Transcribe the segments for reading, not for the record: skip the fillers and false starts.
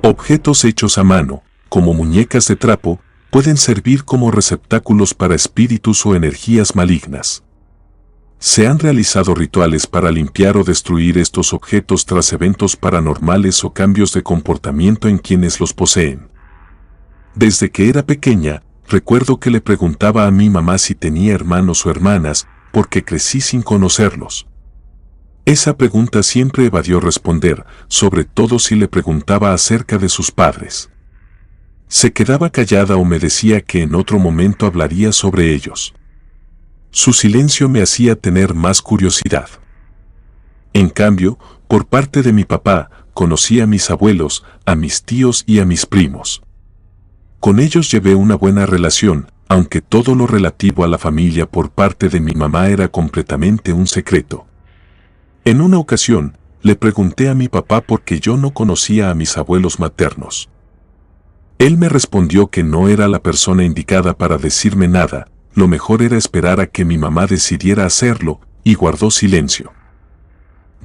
Objetos hechos a mano, como muñecas de trapo, pueden servir como receptáculos para espíritus o energías malignas. Se han realizado rituales para limpiar o destruir estos objetos tras eventos paranormales o cambios de comportamiento en quienes los poseen. Desde que era pequeña, recuerdo que le preguntaba a mi mamá si tenía hermanos o hermanas, porque crecí sin conocerlos. Esa pregunta siempre evadió responder, sobre todo si le preguntaba acerca de sus padres. Se quedaba callada o me decía que en otro momento hablaría sobre ellos. Su silencio me hacía tener más curiosidad. En cambio, por parte de mi papá, conocí a mis abuelos, a mis tíos y a mis primos. Con ellos llevé una buena relación, aunque todo lo relativo a la familia por parte de mi mamá era completamente un secreto. En una ocasión, le pregunté a mi papá por qué yo no conocía a mis abuelos maternos. Él me respondió que no era la persona indicada para decirme nada, lo mejor era esperar a que mi mamá decidiera hacerlo, y guardó silencio.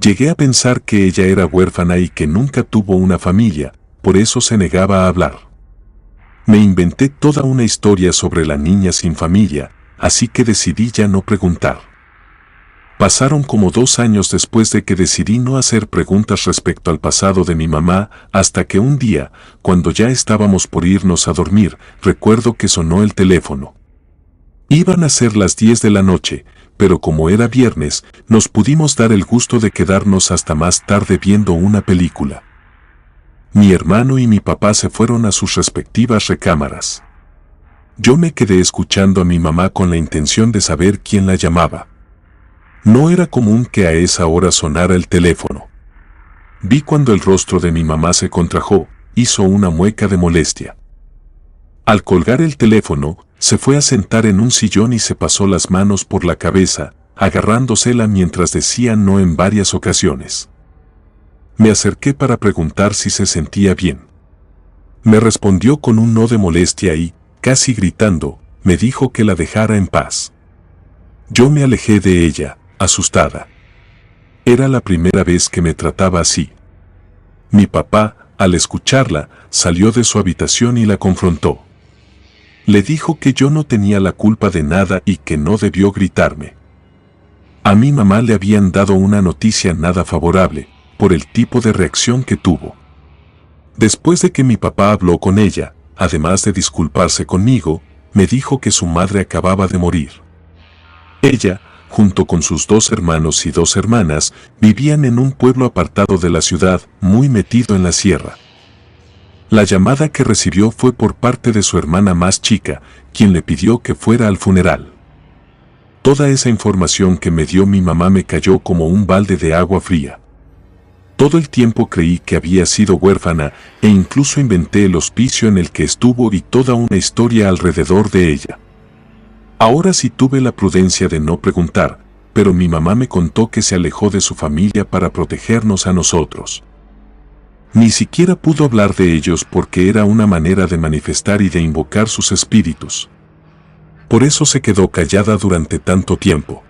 Llegué a pensar que ella era huérfana y que nunca tuvo una familia, por eso se negaba a hablar. Me inventé toda una historia sobre la niña sin familia, así que decidí ya no preguntar. Pasaron como 2 años después de que decidí no hacer preguntas respecto al pasado de mi mamá, hasta que un día, cuando ya estábamos por irnos a dormir, recuerdo que sonó el teléfono. Iban a ser las 10 de la noche, pero como era viernes, nos pudimos dar el gusto de quedarnos hasta más tarde viendo una película. Mi hermano y mi papá se fueron a sus respectivas recámaras. Yo me quedé escuchando a mi mamá con la intención de saber quién la llamaba. No era común que a esa hora sonara el teléfono. Vi cuando el rostro de mi mamá se contrajo, hizo una mueca de molestia. Al colgar el teléfono, se fue a sentar en un sillón y se pasó las manos por la cabeza, agarrándosela mientras decía no en varias ocasiones. Me acerqué para preguntar si se sentía bien. Me respondió con un no de molestia y, casi gritando, me dijo que la dejara en paz. Yo me alejé de ella, asustada. Era la primera vez que me trataba así. Mi papá, al escucharla, salió de su habitación y la confrontó. Le dijo que yo no tenía la culpa de nada y que no debió gritarme. A mi mamá le habían dado una noticia nada favorable, por el tipo de reacción que tuvo. Después de que mi papá habló con ella, además de disculparse conmigo, me dijo que su madre acababa de morir. Ella, junto con sus 2 hermanos y 2 hermanas, vivían en un pueblo apartado de la ciudad, muy metido en la sierra. La llamada que recibió fue por parte de su hermana más chica, quien le pidió que fuera al funeral. Toda esa información que me dio mi mamá me cayó como un balde de agua fría. Todo el tiempo creí que había sido huérfana e incluso inventé el hospicio en el que estuvo y toda una historia alrededor de ella. Ahora sí tuve la prudencia de no preguntar, pero mi mamá me contó que se alejó de su familia para protegernos a nosotros. Ni siquiera pudo hablar de ellos porque era una manera de manifestar y de invocar sus espíritus. Por eso se quedó callada durante tanto tiempo.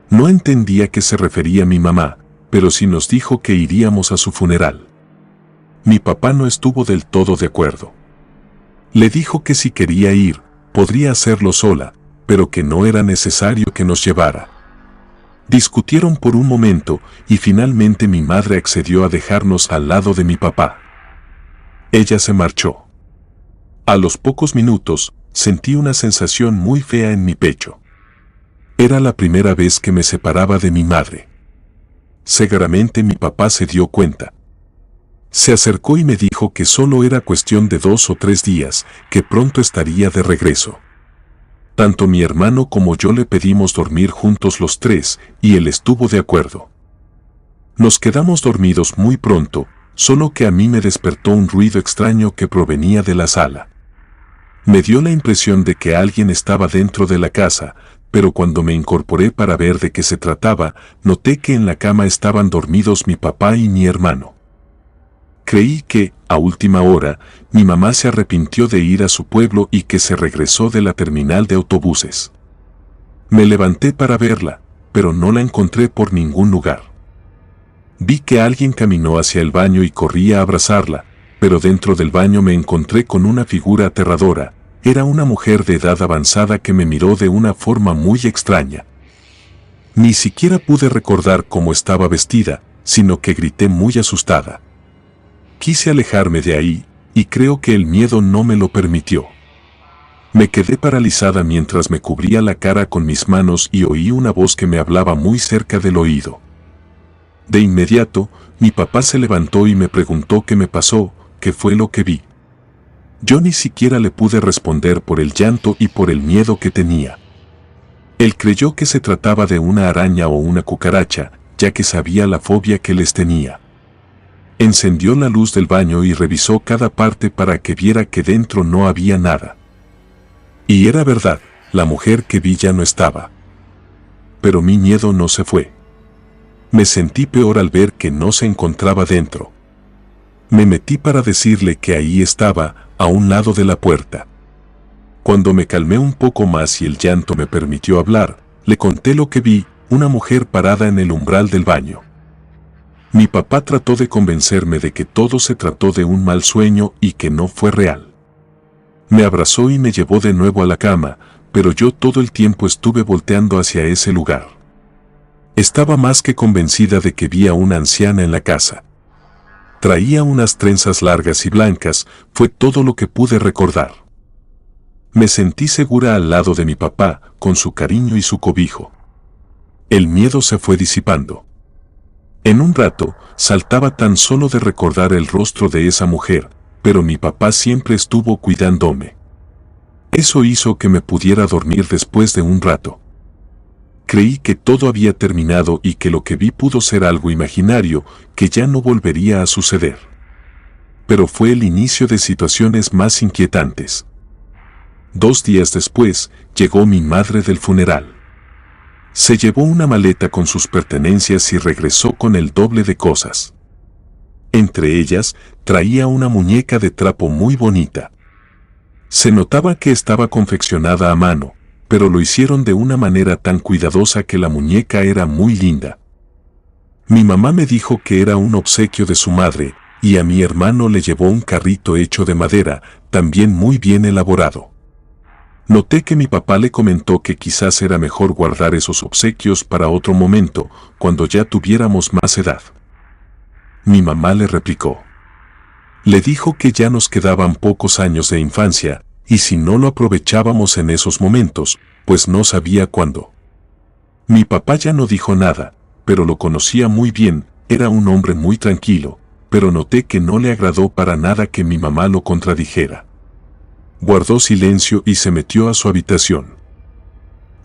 No entendía a qué se refería mi mamá, pero sí nos dijo que iríamos a su funeral. Mi papá no estuvo del todo de acuerdo. Le dijo que si quería ir, podría hacerlo sola, pero que no era necesario que nos llevara. Discutieron por un momento y finalmente mi madre accedió a dejarnos al lado de mi papá. Ella se marchó. A los pocos minutos, sentí una sensación muy fea en mi pecho. Era la primera vez que me separaba de mi madre. Seguramente mi papá se dio cuenta. Se acercó y me dijo que solo era cuestión de 2 o 3 días, que pronto estaría de regreso. Tanto mi hermano como yo le pedimos dormir juntos los 3, y él estuvo de acuerdo. Nos quedamos dormidos muy pronto, solo que a mí me despertó un ruido extraño que provenía de la sala. Me dio la impresión de que alguien estaba dentro de la casa, pero cuando me incorporé para ver de qué se trataba, noté que en la cama estaban dormidos mi papá y mi hermano. Creí que, a última hora, mi mamá se arrepintió de ir a su pueblo y que se regresó de la terminal de autobuses. Me levanté para verla, pero no la encontré por ningún lugar. Vi que alguien caminó hacia el baño y corrí a abrazarla, pero dentro del baño me encontré con una figura aterradora. Era una mujer de edad avanzada que me miró de una forma muy extraña. Ni siquiera pude recordar cómo estaba vestida, sino que grité muy asustada. Quise alejarme de ahí, y creo que el miedo no me lo permitió. Me quedé paralizada mientras me cubría la cara con mis manos y oí una voz que me hablaba muy cerca del oído. De inmediato, mi papá se levantó y me preguntó qué me pasó, qué fue lo que vi. Yo ni siquiera le pude responder por el llanto y por el miedo que tenía. Él creyó que se trataba de una araña o una cucaracha, ya que sabía la fobia que les tenía. Encendió la luz del baño y revisó cada parte para que viera que dentro no había nada. Y era verdad, la mujer que vi ya no estaba. Pero mi miedo no se fue. Me sentí peor al ver que no se encontraba dentro. Me metí para decirle que ahí estaba, a un lado de la puerta. Cuando me calmé un poco más y el llanto me permitió hablar, le conté lo que vi, una mujer parada en el umbral del baño. Mi papá trató de convencerme de que todo se trató de un mal sueño y que no fue real. Me abrazó y me llevó de nuevo a la cama, pero yo todo el tiempo estuve volteando hacia ese lugar. Estaba más que convencida de que vi a una anciana en la casa. Traía unas trenzas largas y blancas, fue todo lo que pude recordar. Me sentí segura al lado de mi papá, con su cariño y su cobijo. El miedo se fue disipando. En un rato, saltaba tan solo de recordar el rostro de esa mujer, pero mi papá siempre estuvo cuidándome. Eso hizo que me pudiera dormir después de un rato. Creí que todo había terminado y que lo que vi pudo ser algo imaginario, que ya no volvería a suceder. Pero fue el inicio de situaciones más inquietantes. 2 días después, llegó mi madre del funeral. Se llevó una maleta con sus pertenencias y regresó con el doble de cosas. Entre ellas, traía una muñeca de trapo muy bonita. Se notaba que estaba confeccionada a mano, pero lo hicieron de una manera tan cuidadosa que la muñeca era muy linda. Mi mamá me dijo que era un obsequio de su madre, y a mi hermano le llevó un carrito hecho de madera, también muy bien elaborado. Noté que mi papá le comentó que quizás era mejor guardar esos obsequios para otro momento, cuando ya tuviéramos más edad. Mi mamá le replicó. Le dijo que ya nos quedaban pocos años de infancia, y si no lo aprovechábamos en esos momentos, pues no sabía cuándo. Mi papá ya no dijo nada, pero lo conocía muy bien, era un hombre muy tranquilo, pero noté que no le agradó para nada que mi mamá lo contradijera. Guardó silencio y se metió a su habitación.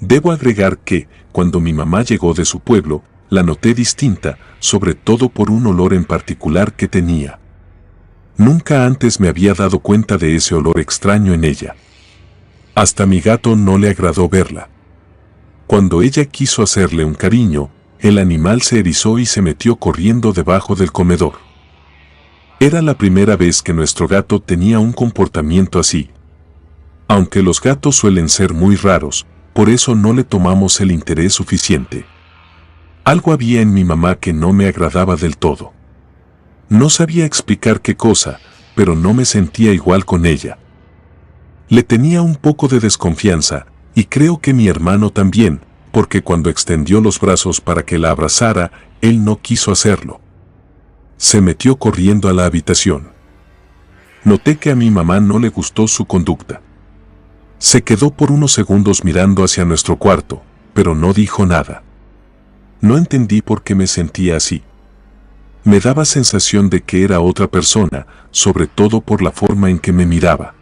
Debo agregar que, cuando mi mamá llegó de su pueblo, la noté distinta, sobre todo por un olor en particular que tenía. Nunca antes me había dado cuenta de ese olor extraño en ella. Hasta mi gato no le agradó verla. Cuando ella quiso hacerle un cariño, el animal se erizó y se metió corriendo debajo del comedor. Era la primera vez que nuestro gato tenía un comportamiento así. Aunque los gatos suelen ser muy raros, por eso no le tomamos el interés suficiente. Algo había en mi mamá que no me agradaba del todo. No sabía explicar qué cosa, pero no me sentía igual con ella. Le tenía un poco de desconfianza, y creo que mi hermano también, porque cuando extendió los brazos para que la abrazara, él no quiso hacerlo. Se metió corriendo a la habitación. Noté que a mi mamá no le gustó su conducta. Se quedó por unos segundos mirando hacia nuestro cuarto, pero no dijo nada. No entendí por qué me sentía así. Me daba sensación de que era otra persona, sobre todo por la forma en que me miraba.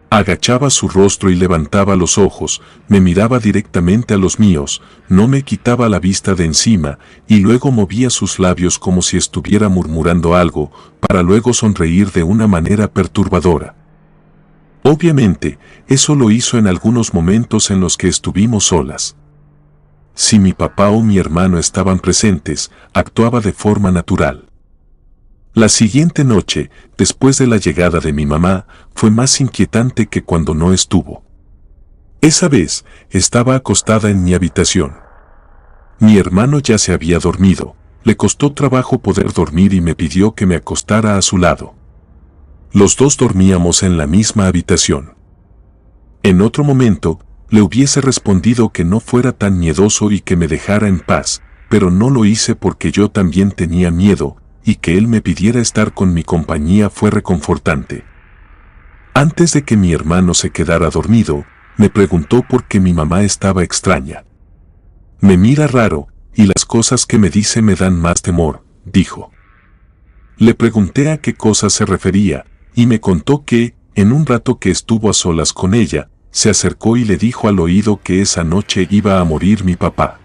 Agachaba su rostro y levantaba los ojos, me miraba directamente a los míos, no me quitaba la vista de encima, y luego movía sus labios como si estuviera murmurando algo, para luego sonreír de una manera perturbadora. Obviamente, eso lo hizo en algunos momentos en los que estuvimos solas. Si mi papá o mi hermano estaban presentes, actuaba de forma natural. La siguiente noche, después de la llegada de mi mamá, fue más inquietante que cuando no estuvo. Esa vez, estaba acostada en mi habitación. Mi hermano ya se había dormido, le costó trabajo poder dormir y me pidió que me acostara a su lado. Los dos dormíamos en la misma habitación. En otro momento, le hubiese respondido que no fuera tan miedoso y que me dejara en paz, pero no lo hice porque yo también tenía miedo, y que él me pidiera estar con mi compañía fue reconfortante. Antes de que mi hermano se quedara dormido, me preguntó por qué mi mamá estaba extraña. Me mira raro, y las cosas que me dice me dan más temor, dijo. Le pregunté a qué cosas se refería, y me contó que, en un rato que estuvo a solas con ella, se acercó y le dijo al oído que esa noche iba a morir mi papá.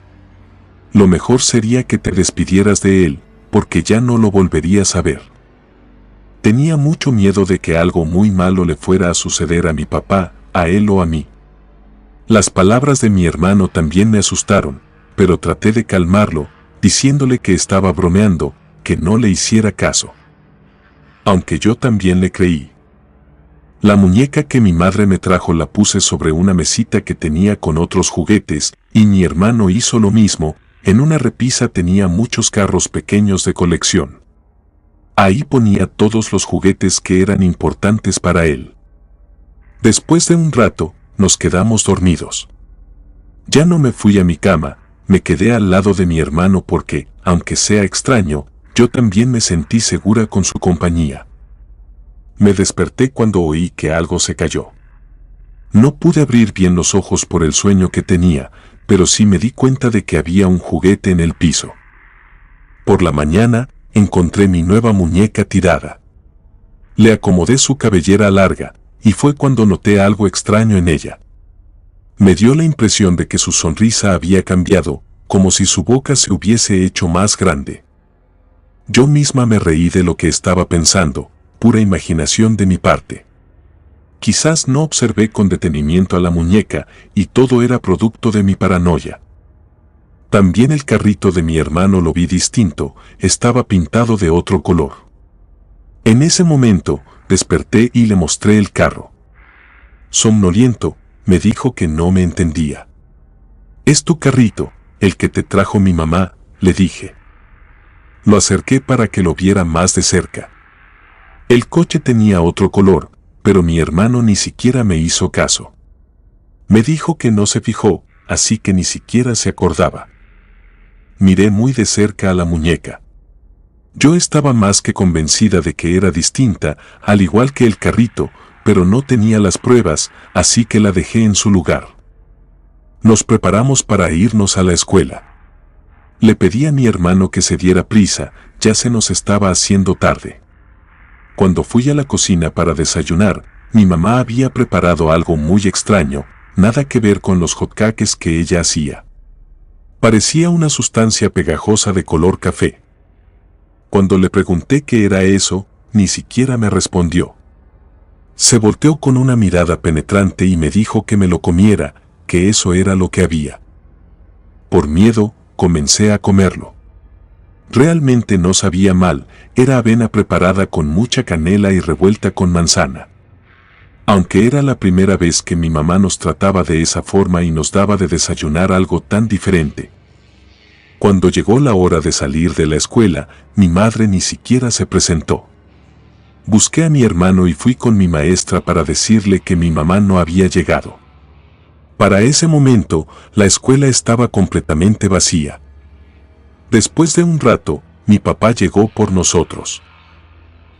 Lo mejor sería que te despidieras de él, porque ya no lo volverías a ver. Tenía mucho miedo de que algo muy malo le fuera a suceder a mi papá, a él o a mí. Las palabras de mi hermano también me asustaron, pero traté de calmarlo, diciéndole que estaba bromeando, que no le hiciera caso. Aunque yo también le creí. La muñeca que mi madre me trajo la puse sobre una mesita que tenía con otros juguetes, y mi hermano hizo lo mismo. En una repisa tenía muchos carros pequeños de colección. Ahí ponía todos los juguetes que eran importantes para él. Después de un rato, nos quedamos dormidos. Ya no me fui a mi cama, me quedé al lado de mi hermano porque, aunque sea extraño, yo también me sentí segura con su compañía. Me desperté cuando oí que algo se cayó. No pude abrir bien los ojos por el sueño que tenía, pero sí me di cuenta de que había un juguete en el piso. Por la mañana, encontré mi nueva muñeca tirada. Le acomodé su cabellera larga, y fue cuando noté algo extraño en ella. Me dio la impresión de que su sonrisa había cambiado, como si su boca se hubiese hecho más grande. Yo misma me reí de lo que estaba pensando, pura imaginación de mi parte. Quizás no observé con detenimiento a la muñeca, y todo era producto de mi paranoia. También el carrito de mi hermano lo vi distinto, estaba pintado de otro color. En ese momento, desperté y le mostré el carro. Somnoliento, me dijo que no me entendía. «Es tu carrito, el que te trajo mi mamá», le dije. Lo acerqué para que lo viera más de cerca. El coche tenía otro color, pero mi hermano ni siquiera me hizo caso. Me dijo que no se fijó, así que ni siquiera se acordaba. Miré muy de cerca a la muñeca. Yo estaba más que convencida de que era distinta, al igual que el carrito, pero no tenía las pruebas, así que la dejé en su lugar. Nos preparamos para irnos a la escuela. Le pedí a mi hermano que se diera prisa, ya se nos estaba haciendo tarde. Cuando fui a la cocina para desayunar, mi mamá había preparado algo muy extraño, nada que ver con los hotcakes que ella hacía. Parecía una sustancia pegajosa de color café. Cuando le pregunté qué era eso, ni siquiera me respondió. Se volteó con una mirada penetrante y me dijo que me lo comiera, que eso era lo que había. Por miedo, comencé a comerlo. Realmente no sabía mal, era avena preparada con mucha canela y revuelta con manzana. Aunque era la primera vez que mi mamá nos trataba de esa forma y nos daba de desayunar algo tan diferente. Cuando llegó la hora de salir de la escuela, mi madre ni siquiera se presentó. Busqué a mi hermano y fui con mi maestra para decirle que mi mamá no había llegado. Para ese momento, la escuela estaba completamente vacía. Después de un rato, mi papá llegó por nosotros.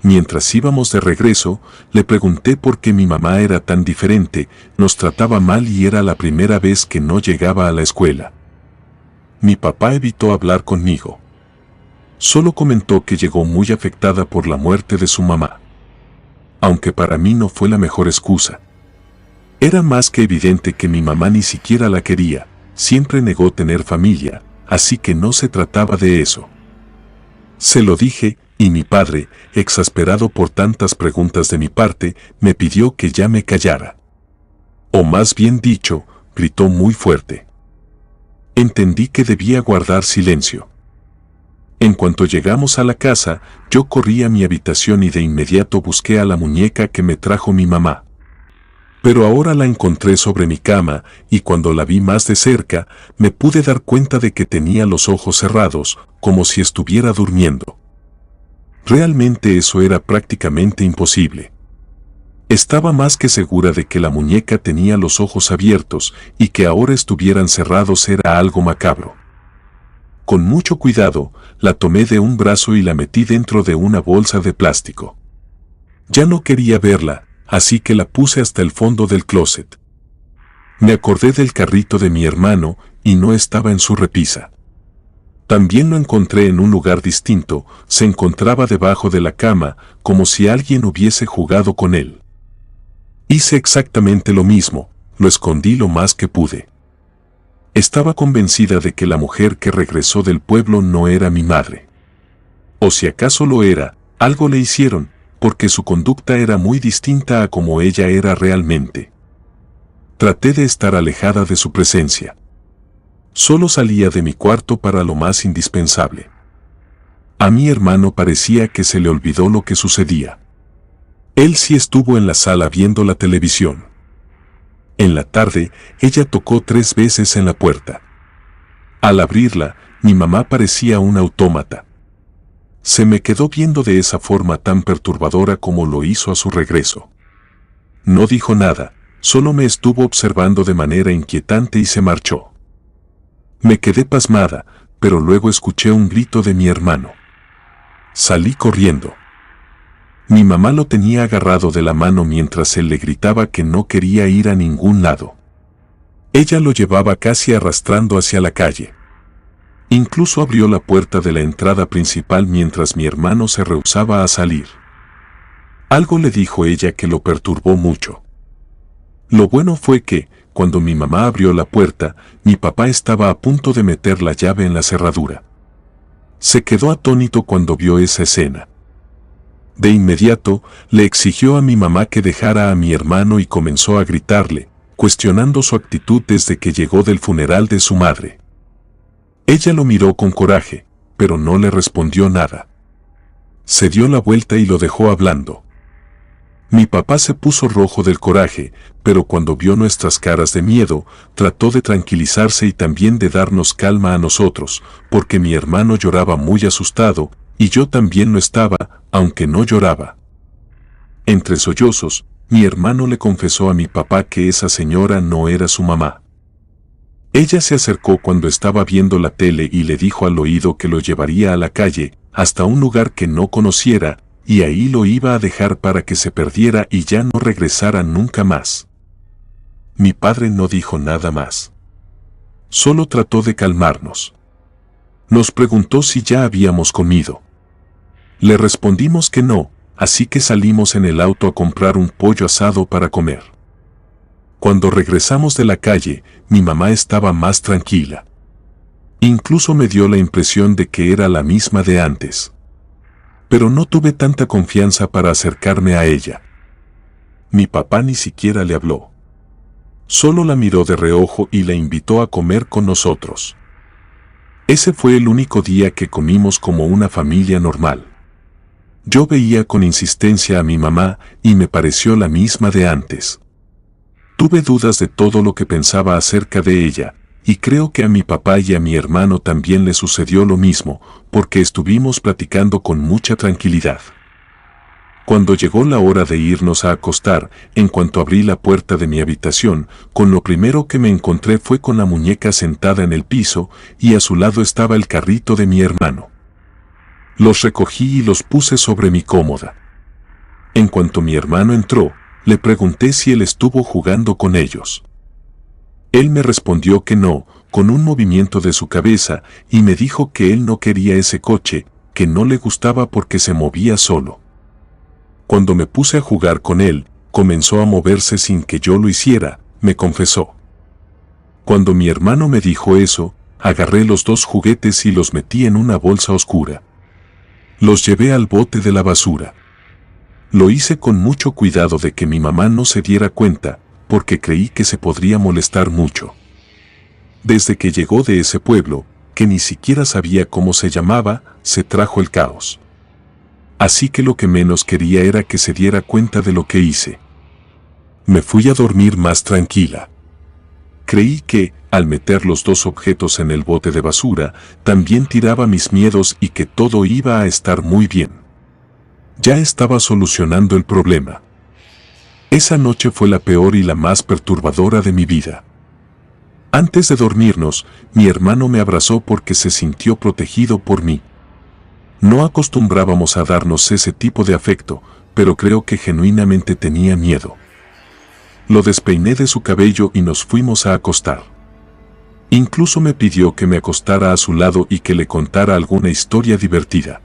Mientras íbamos de regreso, le pregunté por qué mi mamá era tan diferente, nos trataba mal y era la primera vez que no llegaba a la escuela. Mi papá evitó hablar conmigo. Solo comentó que llegó muy afectada por la muerte de su mamá. Aunque para mí no fue la mejor excusa. Era más que evidente que mi mamá ni siquiera la quería, siempre negó tener familia, así que no se trataba de eso. Se lo dije, y mi padre, exasperado por tantas preguntas de mi parte, me pidió que ya me callara. O más bien dicho, gritó muy fuerte. Entendí que debía guardar silencio. En cuanto llegamos a la casa, yo corrí a mi habitación y de inmediato busqué a la muñeca que me trajo mi mamá. Pero ahora la encontré sobre mi cama, y cuando la vi más de cerca, me pude dar cuenta de que tenía los ojos cerrados, como si estuviera durmiendo. Realmente eso era prácticamente imposible. Estaba más que segura de que la muñeca tenía los ojos abiertos y que ahora estuvieran cerrados era algo macabro. Con mucho cuidado, la tomé de un brazo y la metí dentro de una bolsa de plástico. Ya no quería verla, así que la puse hasta el fondo del closet. Me acordé del carrito de mi hermano y no estaba en su repisa. También lo encontré en un lugar distinto, se encontraba debajo de la cama, como si alguien hubiese jugado con él. Hice exactamente lo mismo, lo escondí lo más que pude. Estaba convencida de que la mujer que regresó del pueblo no era mi madre. O si acaso lo era, algo le hicieron, porque su conducta era muy distinta a como ella era realmente. Traté de estar alejada de su presencia. Solo salía de mi cuarto para lo más indispensable. A mi hermano parecía que se le olvidó lo que sucedía. Él sí estuvo en la sala viendo la televisión. En la tarde, ella tocó 3 veces en la puerta. Al abrirla, mi mamá parecía un autómata. Se me quedó viendo de esa forma tan perturbadora como lo hizo a su regreso. No dijo nada, solo me estuvo observando de manera inquietante y se marchó. Me quedé pasmada, pero luego escuché un grito de mi hermano. Salí corriendo. Mi mamá lo tenía agarrado de la mano mientras él le gritaba que no quería ir a ningún lado. Ella lo llevaba casi arrastrando hacia la calle. Incluso abrió la puerta de la entrada principal mientras mi hermano se rehusaba a salir. Algo le dijo ella que lo perturbó mucho. Lo bueno fue que, cuando mi mamá abrió la puerta, mi papá estaba a punto de meter la llave en la cerradura. Se quedó atónito cuando vio esa escena. De inmediato, le exigió a mi mamá que dejara a mi hermano y comenzó a gritarle, cuestionando su actitud desde que llegó del funeral de su madre. Ella lo miró con coraje, pero no le respondió nada. Se dio la vuelta y lo dejó hablando. Mi papá se puso rojo del coraje, pero cuando vio nuestras caras de miedo, trató de tranquilizarse y también de darnos calma a nosotros, porque mi hermano lloraba muy asustado, y yo también lo estaba, aunque no lloraba. Entre sollozos, mi hermano le confesó a mi papá que esa señora no era su mamá. Ella se acercó cuando estaba viendo la tele y le dijo al oído que lo llevaría a la calle, hasta un lugar que no conociera, y ahí lo iba a dejar para que se perdiera y ya no regresara nunca más. Mi padre no dijo nada más. Solo trató de calmarnos. Nos preguntó si ya habíamos comido. Le respondimos que no, así que salimos en el auto a comprar un pollo asado para comer. Cuando regresamos de la calle, mi mamá estaba más tranquila. Incluso me dio la impresión de que era la misma de antes. Pero no tuve tanta confianza para acercarme a ella. Mi papá ni siquiera le habló. Solo la miró de reojo y la invitó a comer con nosotros. Ese fue el único día que comimos como una familia normal. Yo veía con insistencia a mi mamá y me pareció la misma de antes. Tuve dudas de todo lo que pensaba acerca de ella, y creo que a mi papá y a mi hermano también le sucedió lo mismo, porque estuvimos platicando con mucha tranquilidad. Cuando llegó la hora de irnos a acostar, en cuanto abrí la puerta de mi habitación, con lo primero que me encontré fue con la muñeca sentada en el piso, y a su lado estaba el carrito de mi hermano. Los recogí y los puse sobre mi cómoda. En cuanto mi hermano entró, le pregunté si él estuvo jugando con ellos. Él me respondió que no, con un movimiento de su cabeza, y me dijo que él no quería ese coche, que no le gustaba porque se movía solo. Cuando me puse a jugar con él, comenzó a moverse sin que yo lo hiciera, me confesó. Cuando mi hermano me dijo eso, agarré los 2 juguetes y los metí en una bolsa oscura. Los llevé al bote de la basura. Lo hice con mucho cuidado de que mi mamá no se diera cuenta, porque creí que se podría molestar mucho. Desde que llegó de ese pueblo, que ni siquiera sabía cómo se llamaba, se trajo el caos. Así que lo que menos quería era que se diera cuenta de lo que hice. Me fui a dormir más tranquila. Creí que, al meter los 2 objetos en el bote de basura, también tiraba mis miedos y que todo iba a estar muy bien. Ya estaba solucionando el problema. Esa noche fue la peor y la más perturbadora de mi vida. Antes de dormirnos, mi hermano me abrazó porque se sintió protegido por mí. No acostumbrábamos a darnos ese tipo de afecto, pero creo que genuinamente tenía miedo. Lo despeiné de su cabello y nos fuimos a acostar. Incluso me pidió que me acostara a su lado y que le contara alguna historia divertida.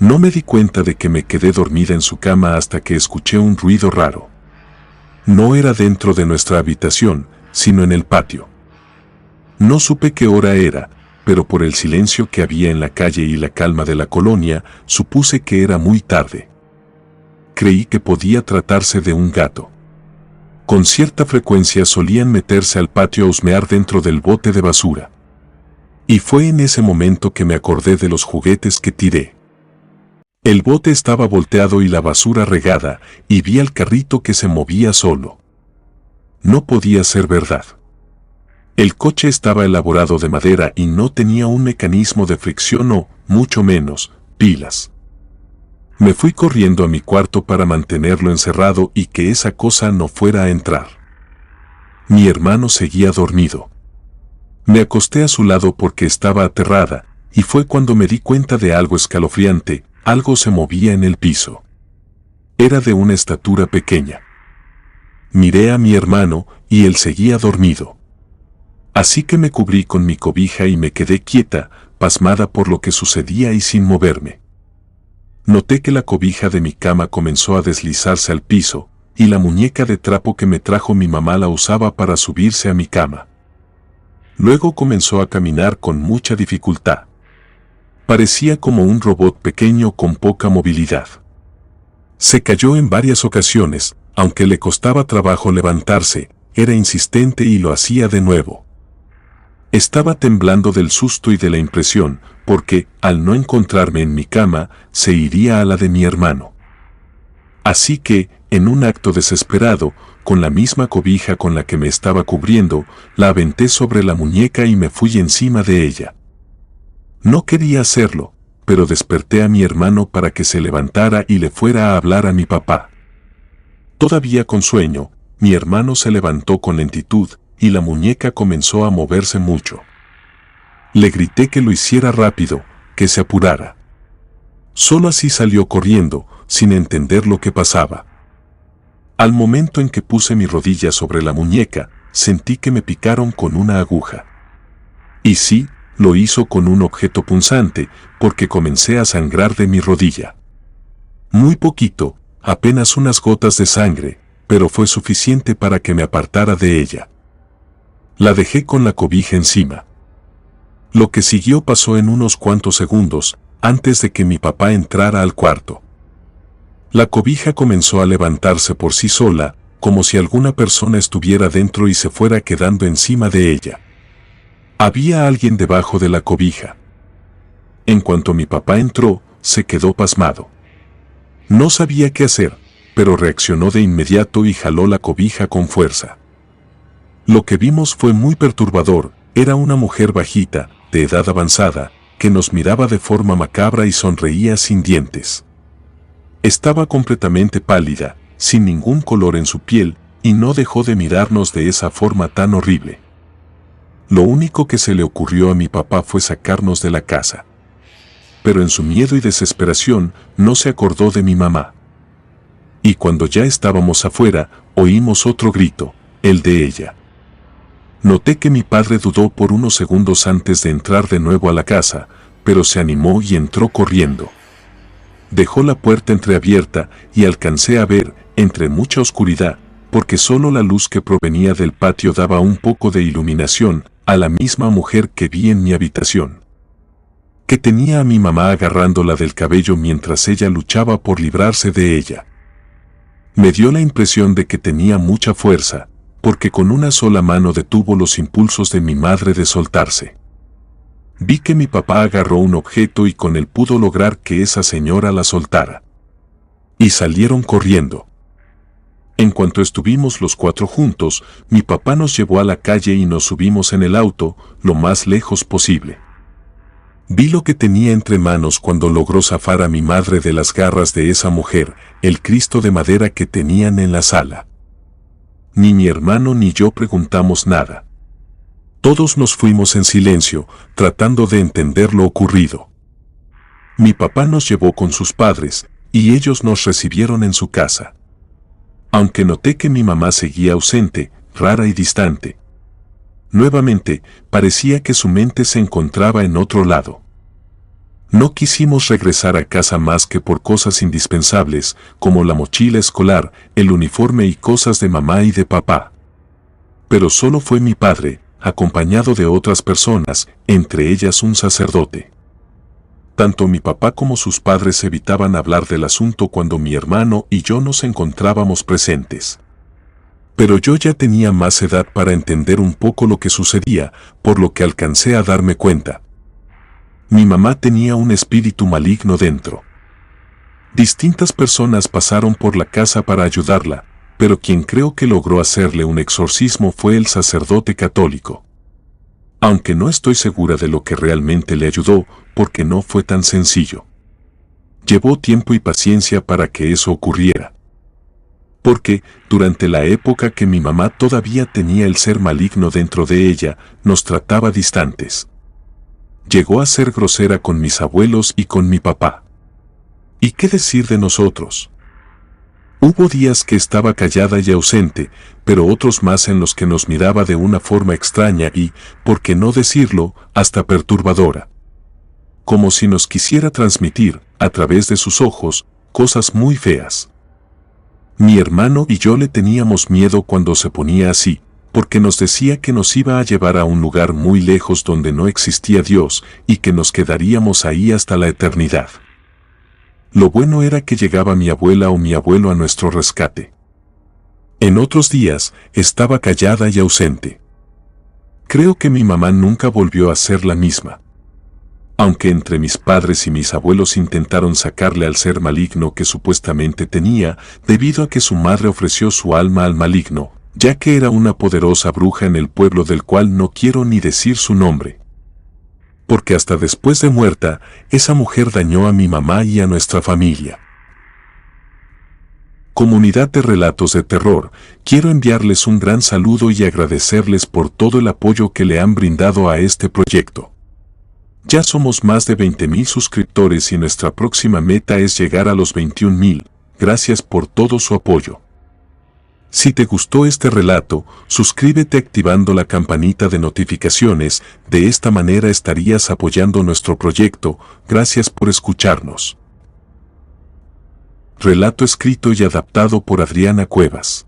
No me di cuenta de que me quedé dormida en su cama hasta que escuché un ruido raro. No era dentro de nuestra habitación, sino en el patio. No supe qué hora era, pero por el silencio que había en la calle y la calma de la colonia, supuse que era muy tarde. Creí que podía tratarse de un gato. Con cierta frecuencia solían meterse al patio a husmear dentro del bote de basura. Y fue en ese momento que me acordé de los juguetes que tiré. El bote estaba volteado y la basura regada, y vi al carrito que se movía solo. No podía ser verdad. El coche estaba elaborado de madera y no tenía un mecanismo de fricción o, mucho menos, pilas. Me fui corriendo a mi cuarto para mantenerlo encerrado y que esa cosa no fuera a entrar. Mi hermano seguía dormido. Me acosté a su lado porque estaba aterrada, y fue cuando me di cuenta de algo escalofriante. Algo se movía en el piso. Era de una estatura pequeña. Miré a mi hermano y él seguía dormido. Así que me cubrí con mi cobija y me quedé quieta, pasmada por lo que sucedía y sin moverme. Noté que la cobija de mi cama comenzó a deslizarse al piso, y la muñeca de trapo que me trajo mi mamá la usaba para subirse a mi cama. Luego comenzó a caminar con mucha dificultad. Parecía como un robot pequeño con poca movilidad. Se cayó en varias ocasiones, aunque le costaba trabajo levantarse, era insistente y lo hacía de nuevo. Estaba temblando del susto y de la impresión, porque, al no encontrarme en mi cama, se iría a la de mi hermano. Así que, en un acto desesperado, con la misma cobija con la que me estaba cubriendo, la aventé sobre la muñeca y me fui encima de ella. No quería hacerlo, pero desperté a mi hermano para que se levantara y le fuera a hablar a mi papá. Todavía con sueño, mi hermano se levantó con lentitud y la muñeca comenzó a moverse mucho. Le grité que lo hiciera rápido, que se apurara. Solo así salió corriendo, sin entender lo que pasaba. Al momento en que puse mi rodilla sobre la muñeca, sentí que me picaron con una aguja. Y sí, lo hizo con un objeto punzante, porque comencé a sangrar de mi rodilla. Muy poquito, apenas unas gotas de sangre, pero fue suficiente para que me apartara de ella. La dejé con la cobija encima. Lo que siguió pasó en unos cuantos segundos, antes de que mi papá entrara al cuarto. La cobija comenzó a levantarse por sí sola, como si alguna persona estuviera dentro y se fuera quedando encima de ella. Había alguien debajo de la cobija. En cuanto mi papá entró, se quedó pasmado. No sabía qué hacer, pero reaccionó de inmediato y jaló la cobija con fuerza. Lo que vimos fue muy perturbador. Era una mujer bajita, de edad avanzada, que nos miraba de forma macabra y sonreía sin dientes. Estaba completamente pálida, sin ningún color en su piel, y no dejó de mirarnos de esa forma tan horrible. Lo único que se le ocurrió a mi papá fue sacarnos de la casa. Pero en su miedo y desesperación, no se acordó de mi mamá. Y cuando ya estábamos afuera, oímos otro grito, el de ella. Noté que mi padre dudó por unos segundos antes de entrar de nuevo a la casa, pero se animó y entró corriendo. Dejó la puerta entreabierta y alcancé a ver, entre mucha oscuridad, porque solo la luz que provenía del patio daba un poco de iluminación, a la misma mujer que vi en mi habitación. Que tenía a mi mamá agarrándola del cabello mientras ella luchaba por librarse de ella. Me dio la impresión de que tenía mucha fuerza, porque con una sola mano detuvo los impulsos de mi madre de soltarse. Vi que mi papá agarró un objeto y con él pudo lograr que esa señora la soltara. Y salieron corriendo. En cuanto estuvimos los cuatro juntos, mi papá nos llevó a la calle y nos subimos en el auto, lo más lejos posible. Vi lo que tenía entre manos cuando logró zafar a mi madre de las garras de esa mujer, el Cristo de madera que tenían en la sala. Ni mi hermano ni yo preguntamos nada. Todos nos fuimos en silencio, tratando de entender lo ocurrido. Mi papá nos llevó con sus padres, y ellos nos recibieron en su casa. Aunque noté que mi mamá seguía ausente, rara y distante. Nuevamente, parecía que su mente se encontraba en otro lado. No quisimos regresar a casa más que por cosas indispensables, como la mochila escolar, el uniforme y cosas de mamá y de papá. Pero solo fue mi padre, acompañado de otras personas, entre ellas un sacerdote. Tanto mi papá como sus padres evitaban hablar del asunto cuando mi hermano y yo nos encontrábamos presentes. Pero yo ya tenía más edad para entender un poco lo que sucedía, por lo que alcancé a darme cuenta. Mi mamá tenía un espíritu maligno dentro. Distintas personas pasaron por la casa para ayudarla, pero quien creo que logró hacerle un exorcismo fue el sacerdote católico. Aunque no estoy segura de lo que realmente le ayudó, porque no fue tan sencillo. Llevó tiempo y paciencia para que eso ocurriera. Porque, durante la época que mi mamá todavía tenía el ser maligno dentro de ella, nos trataba distantes. Llegó a ser grosera con mis abuelos y con mi papá. ¿Y qué decir de nosotros? Hubo días que estaba callada y ausente, pero otros más en los que nos miraba de una forma extraña y, por qué no decirlo, hasta perturbadora. Como si nos quisiera transmitir, a través de sus ojos, cosas muy feas. Mi hermano y yo le teníamos miedo cuando se ponía así, porque nos decía que nos iba a llevar a un lugar muy lejos donde no existía Dios y que nos quedaríamos ahí hasta la eternidad. Lo bueno era que llegaba mi abuela o mi abuelo a nuestro rescate. En otros días, estaba callada y ausente. Creo que mi mamá nunca volvió a ser la misma. Aunque entre mis padres y mis abuelos intentaron sacarle al ser maligno que supuestamente tenía, debido a que su madre ofreció su alma al maligno, ya que era una poderosa bruja en el pueblo del cual no quiero ni decir su nombre. Porque hasta después de muerta, esa mujer dañó a mi mamá y a nuestra familia. Comunidad de Relatos de Terror, quiero enviarles un gran saludo y agradecerles por todo el apoyo que le han brindado a este proyecto. Ya somos más de 20,000 suscriptores y nuestra próxima meta es llegar a los 21,000. Gracias por todo su apoyo. Si te gustó este relato, suscríbete activando la campanita de notificaciones, de esta manera estarías apoyando nuestro proyecto. Gracias por escucharnos. Relato escrito y adaptado por Adriana Cuevas.